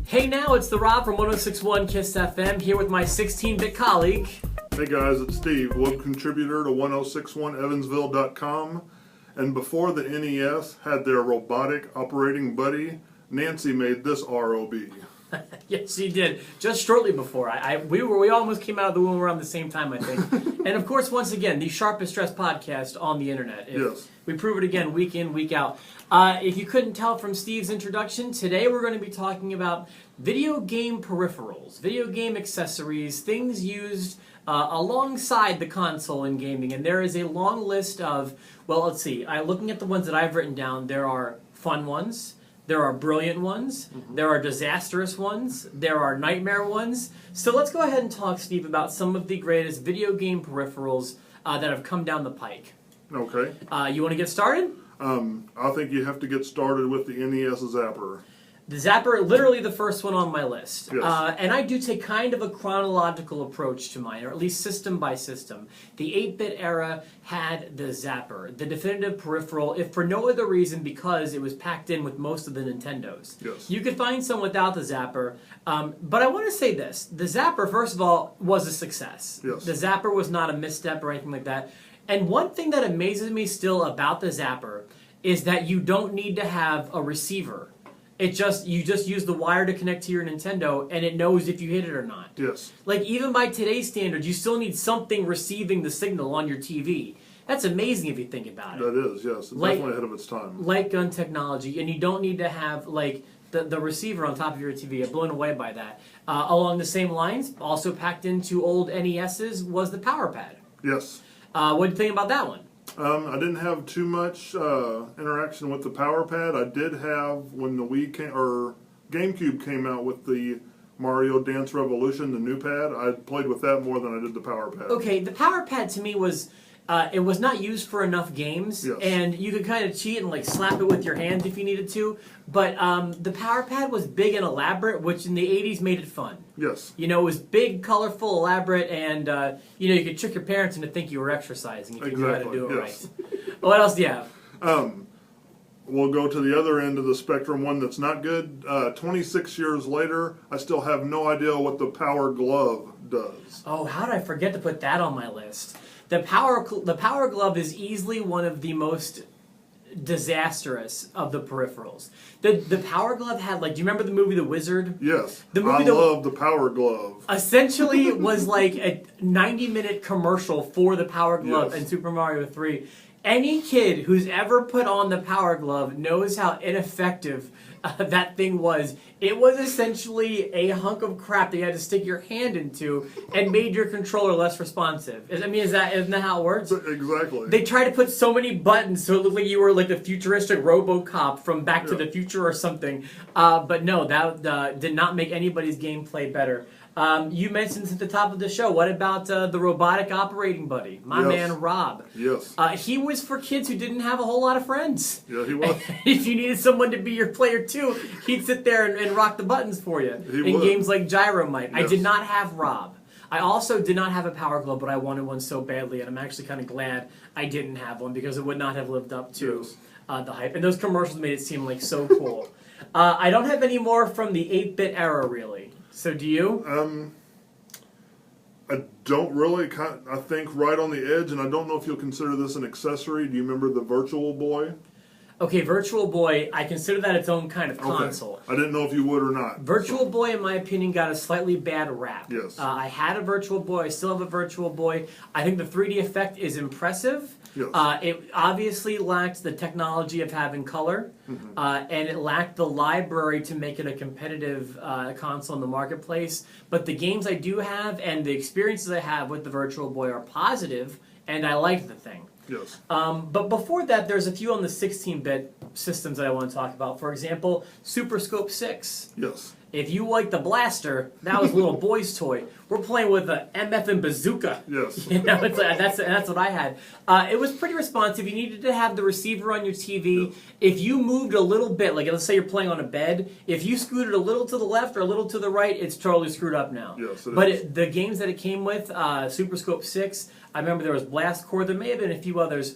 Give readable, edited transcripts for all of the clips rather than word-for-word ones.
Hey now, it's the Rob from 1061 KISS FM here with my 16-bit colleague. Hey guys, it's Steve, web contributor to 1061evansville.com. And before the NES had their robotic operating buddy, Nancy made this ROB. Yes, she did. Just shortly before. We almost came out of the womb around the same time, I think. And of course, once again, the sharpest dressed podcast on the internet. Yes. We prove it again week in, week out. If you couldn't tell from Steve's introduction, today we're going to be talking about video game peripherals, video game accessories, things used alongside the console in gaming. And there is a long list of, well, let's see. Looking at the ones that I've written down, there are fun ones. There are brilliant ones, there are disastrous ones, there are nightmare ones. So let's go ahead and talk, Steve, about some of the greatest video game peripherals that have come down the pike. Okay. You want to get started? I think you have to get started with the NES Zapper. The Zapper, literally the first one on my list. Yes. And I do take kind of a chronological approach to mine, or at least system by system. The 8-bit era had the Zapper, the definitive peripheral, if for no other reason because it was packed in with most of the Nintendos. Yes. You could find some without the Zapper, but I want to say this. The Zapper, first of all, was a success. Yes. The Zapper was not a misstep or anything like that. And one thing that amazes me still about the Zapper is that you don't need to have a receiver. You just use the wire to connect to your Nintendo, and it knows if you hit it or not. Yes. Like, even by today's standards, you still need something receiving the signal on your TV. That's amazing if you think about it. That is, yes. It's definitely ahead of its time. Light gun technology, and you don't need to have, like, the receiver on top of your TV. I'm blown away by that. Along the same lines, also packed into old NESs, was the Power Pad. Yes. What do you think about that one? I didn't have too much interaction with the Power Pad. I did have, when the GameCube came out with the Mario Dance Revolution, the new pad, I played with that more than I did the Power Pad. Okay, the Power Pad to me was, it was not used for enough games, yes. And you could kind of cheat and like slap it with your hands if you needed to, but the Power Pad was big and elaborate, which in the 80s made it fun. Yes. You know, it was big, colorful, elaborate, and you could trick your parents into thinking you were exercising if you knew how to do it yes. right. What else do you have? We'll go to the other end of the spectrum, one that's not good. 26 years later, I still have no idea what the Power Glove does. Oh, how did I forget to put that on my list? The Power Glove is easily one of the most disastrous of the peripherals. The Power Glove had, like, do you remember the movie The Wizard? Yes. The movie I love the Power Glove. Essentially, it was like a 90-minute commercial for the Power Glove yes. in Super Mario 3. Any kid who's ever put on the Power Glove knows how ineffective that thing was. It was essentially a hunk of crap that you had to stick your hand into and made your controller less responsive. I mean, isn't that how it works? Exactly. They tried to put so many buttons so it looked like you were like the futuristic RoboCop from Back to the Future or something. But no, that did not make anybody's gameplay better. You mentioned at the top of the show, what about the robotic operating buddy? My man, Rob. Yes. He was for kids who didn't have a whole lot of friends. Yeah, he was. If you needed someone to be your player too, he'd sit there and rock the buttons for you in games like Gyromite. Yes. I did not have Rob. I also did not have a Power Glove, but I wanted one so badly, and I'm actually kind of glad I didn't have one because it would not have lived up to the hype. And those commercials made it seem like so cool. I don't have any more from the 8-bit era, really. So do you? I don't really. I think right on the edge, and I don't know if you'll consider this an accessory. Do you remember the Virtual Boy? Okay, Virtual Boy, I consider that its own kind of console. Okay. I didn't know if you would or not. Virtual Boy, in my opinion, got a slightly bad rap. Yes. I had a Virtual Boy. I still have a Virtual Boy. I think the 3D effect is impressive. Yes. It obviously lacked the technology of having color, and it lacked the library to make it a competitive console in the marketplace. But the games I do have and the experiences I have with the Virtual Boy are positive, and I liked the thing. Yes. But before that, there's a few on the 16-bit systems that I want to talk about. For example, Super Scope 6. Yes. If you like the blaster, that was a little boy's toy. We're playing with a MF and bazooka. Yes. You know, that's what I had. It was pretty responsive. You needed to have the receiver on your TV. Yes. If you moved a little bit, like let's say you're playing on a bed, if you scooted a little to the left or a little to the right, it's totally screwed up now. Yes, the games that it came with, Super Scope 6, I remember there was Blast Core. There may have been a few others.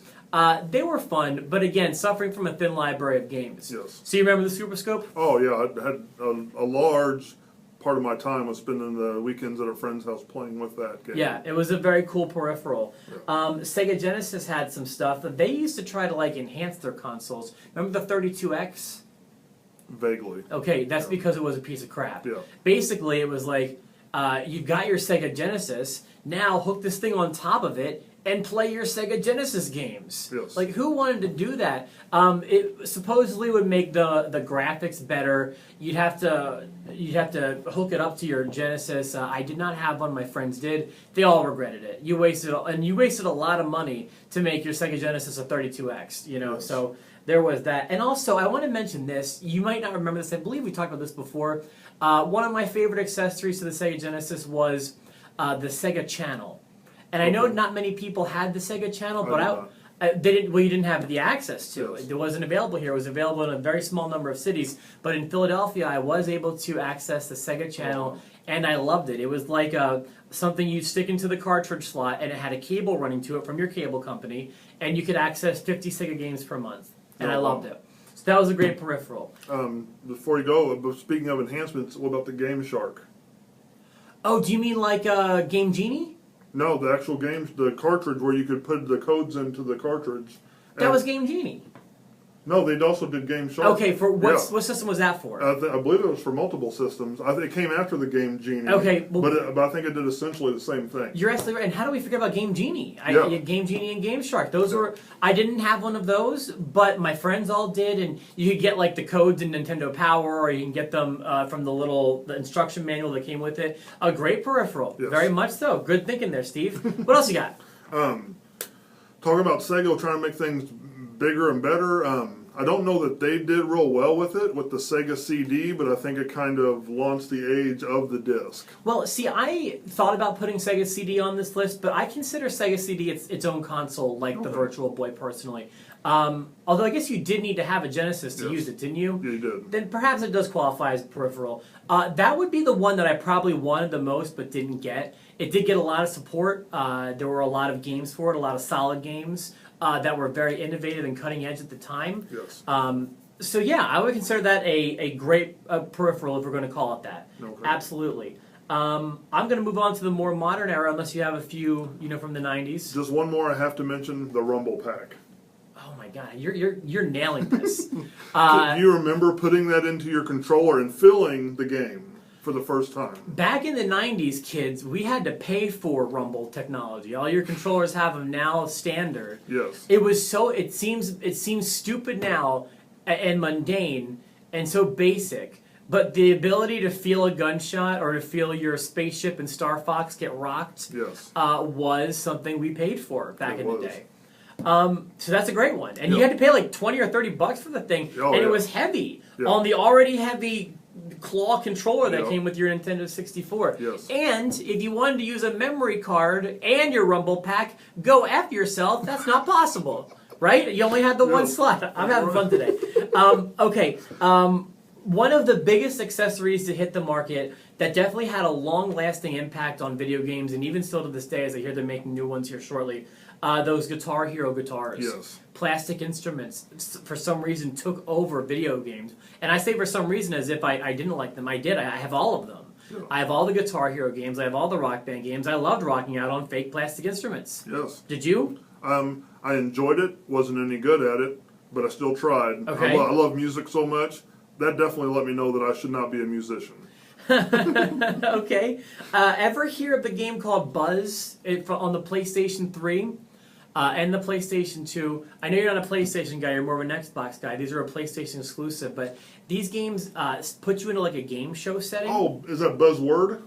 They were fun, but again, suffering from a thin library of games. Yes. So you remember the Super Scope? Oh yeah, I had a large part of my time was spending the weekends at a friend's house playing with that game. Yeah, it was a very cool peripheral. Yeah. Sega Genesis had some stuff that they used to try to like enhance their consoles. Remember the 32X? Vaguely. Okay, that's Yeah. because it was a piece of crap. Yeah. Basically, it was like, you've got your Sega Genesis, now hook this thing on top of it and play your Sega Genesis games. Yes. Like, who wanted to do that? It supposedly would make the graphics better. You'd have to hook it up to your Genesis. I did not have one. My friends did. They all regretted it. You wasted a lot of money to make your Sega Genesis a 32X. You know, Yes. so there was that. And also, I want to mention this. You might not remember this. I believe we talked about this before. One of my favorite accessories to the Sega Genesis was the Sega Channel. And I know Okay. not many people had the Sega Channel, I but did not. they didn't. Well, you didn't have the access to Yes. it. It wasn't available here. It was available in a very small number of cities. But in Philadelphia, I was able to access the Sega Channel, Oh. and I loved it. It was like something you stick into the cartridge slot, and it had a cable running to it from your cable company, and you could access 50 Sega games per month, and I Oh, wow. loved it. So that was a great peripheral. Before you go, but speaking of enhancements, what about the Game Shark? Oh, do you mean like Game Genie? No, the actual games, the cartridge where you could put the codes into the cartridge. That was Game Genie. No, they also did Game Shark. Okay, for what Yeah. system was that for? I believe it was for multiple systems. I think it came after the Game Genie. Okay, well- but I think it did essentially the same thing. You're absolutely right. And how do we forget about Game Genie? Yeah. Game Genie and Game Shark. Those were. I didn't have one of those, but my friends all did, and you could get like the codes in Nintendo Power, or you can get them from the instruction manual that came with it. A great peripheral, Yes. very much so. Good thinking there, Steve. What else you got? Talking about Sega trying to make things bigger and better. I don't know that they did real well with it with the Sega CD, but I think it kind of launched the age of the disc. Well, see, I thought about putting Sega CD on this list, but I consider Sega CD its own console, like the Okay. Virtual Boy, personally. Although I guess you did need to have a Genesis to Yes. use it, didn't you? Yeah, you did. Then perhaps it does qualify as peripheral. That would be the one that I probably wanted the most but didn't get. It did get a lot of support. There were a lot of games for it, a lot of solid games that were very innovative and cutting edge at the time. Yes. So yeah, I would consider that a great peripheral if we're going to call it that. Okay. Absolutely. I'm going to move on to the more modern era, unless you have a few, from the 90s. Just one more I have to mention, the Rumble Pack. Oh my God, you're nailing this. Do you remember putting that into your controller and filling the game for the first time? Back in the 90s, kids, we had to pay for Rumble technology. All your controllers have them now standard. Yes. It was so it seems stupid now and mundane and so basic, but the ability to feel a gunshot or to feel your spaceship in Star Fox get rocked Yes. was something we paid for back It in the was. day. So that's a great one. And you Yeah. had to pay like 20 or 30 bucks for the thing, Oh, and it yeah. was heavy Yeah. on the already heavy claw controller that Yeah. came with your Nintendo 64. Yes. And if you wanted to use a memory card and your Rumble Pack, go F yourself. That's not possible. Right? You only had the one Yeah. slot. I'm having fun today. Okay. One of the biggest accessories to hit the market that definitely had a long-lasting impact on video games, and even still to this day, as I hear they're making new ones here shortly, those Guitar Hero guitars. Yes. Plastic instruments, for some reason, took over video games. And I say for some reason as if I didn't like them. I did. I have all of them. Yeah. I have all the Guitar Hero games. I have all the Rock Band games. I loved rocking out on fake plastic instruments. Yes. Did you? I enjoyed it. Wasn't any good at it, but I still tried. Okay. I love music so much. That definitely let me know that I should not be a musician. Okay. Ever hear of the game called Buzz on the PlayStation 3 and the PlayStation 2? I know you're not a PlayStation guy. You're more of an Xbox guy. These are a PlayStation exclusive, but these games put you into like a game show setting. Oh, is that Buzzword?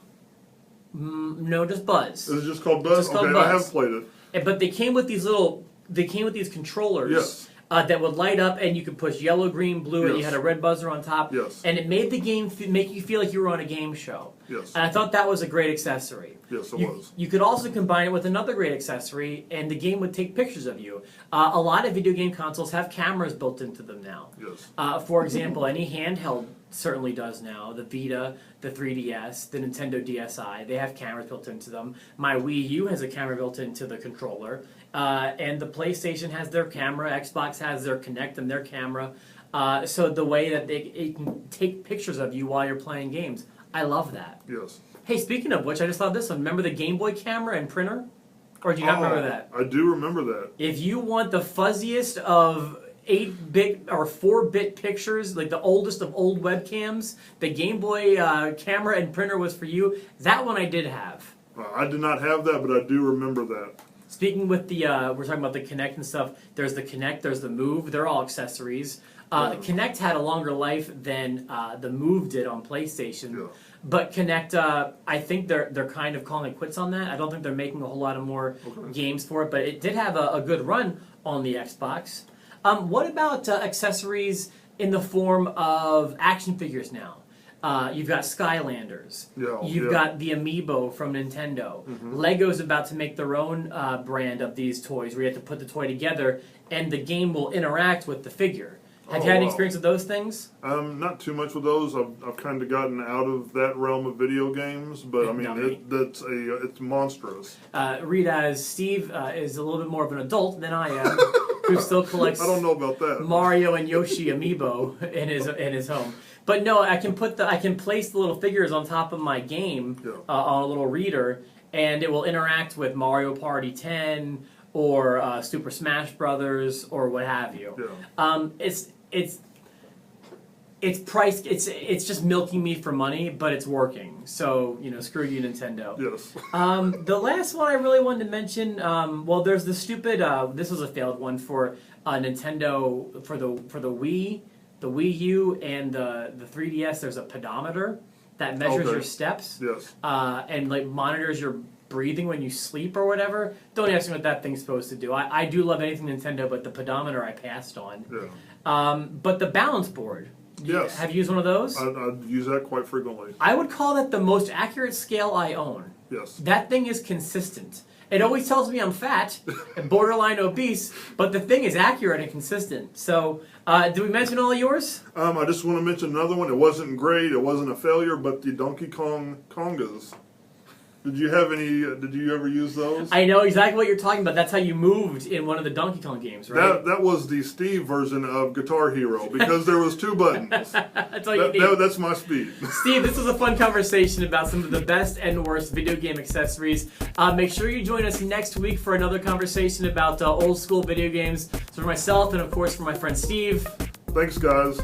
No, just Buzz. Is it just called Buzz? Just called Okay, Buzz. I have played it. But they came with these controllers. Yes. That would light up, and you could push yellow, green, blue, and you Yes. had a red buzzer on top. Yes. And it made the game make you feel like you were on a game show. Yes. And I thought that was a great accessory. Yes, it you, was. You could also combine it with another great accessory, and the game would take pictures of you. A lot of video game consoles have cameras built into them now. Yes. For example, any handheld certainly does now. The Vita, the 3DS, the Nintendo DSi, they have cameras built into them. My Wii U has a camera built into the controller. and the PlayStation has their camera, Xbox has their Kinect and their camera. So the way that it can take pictures of you while you're playing games. I love that. Yes. Hey, speaking of which, I just thought of this one. Remember the Game Boy camera and printer? Or do you not remember that? I do remember that. If you want the fuzziest of 8-bit or 4-bit pictures, like the oldest of old webcams, the Game Boy camera and printer was for you. That one I did have. I did not have that, but I do remember that. Speaking with the, we're talking about the Kinect and stuff. There's the Kinect, there's the Move. They're all accessories. Kinect had a longer life than the Move did on PlayStation. Yeah. But Kinect, I think they're kind of calling it quits on that. I don't think they're making a whole lot of more games for it, but it did have a good run on the Xbox. What about accessories in the form of action figures now? You've got Skylanders. You've got the Amiibo from Nintendo. Lego's about to make their own brand of these toys where you have to put the toy together and the game will interact with the figure. Have you had any experience with those things? Not too much with those. I've kind of gotten out of that realm of video games, but I mean it's monstrous. Read as Steve is a little bit more of an adult than I am, who still collects. I don't know about that. Mario and Yoshi amiibo in his home. But no, I can place the little figures on top of my game on a little reader, and it will interact with Mario Party 10 or Super Smash Brothers or what have you. It's priced. It's just milking me for money, but it's working. So screw you, Nintendo. Yes. The last one I really wanted to mention. Well, there's the stupid. This was a failed one for Nintendo for the Wii, the Wii U, and the 3DS. There's a pedometer that measures your steps. Yes. And like monitors your breathing when you sleep or whatever. Don't ask me what that thing's supposed to do. I do love anything Nintendo, but the pedometer I passed on. Yeah. But the balance board. Yes. Have you used one of those? I'd use that quite frequently. I would call that the most accurate scale I own. Yes. That thing is consistent. It always tells me I'm fat and borderline obese, but the thing is accurate and consistent. So, did we mention all of yours? I just want to mention another one. It wasn't great. It wasn't a failure, but the Donkey Kong Congas. Did you have any? Did you ever use those? I know exactly what you're talking about. That's how you moved in one of the Donkey Kong games, right? That was the Steve version of Guitar Hero because there was 2 buttons. That's all you need. That's my speed. Steve, this was a fun conversation about some of the best and worst video game accessories. Make sure you join us next week for another conversation about old school video games. So for myself and of course for my friend Steve. Thanks, guys.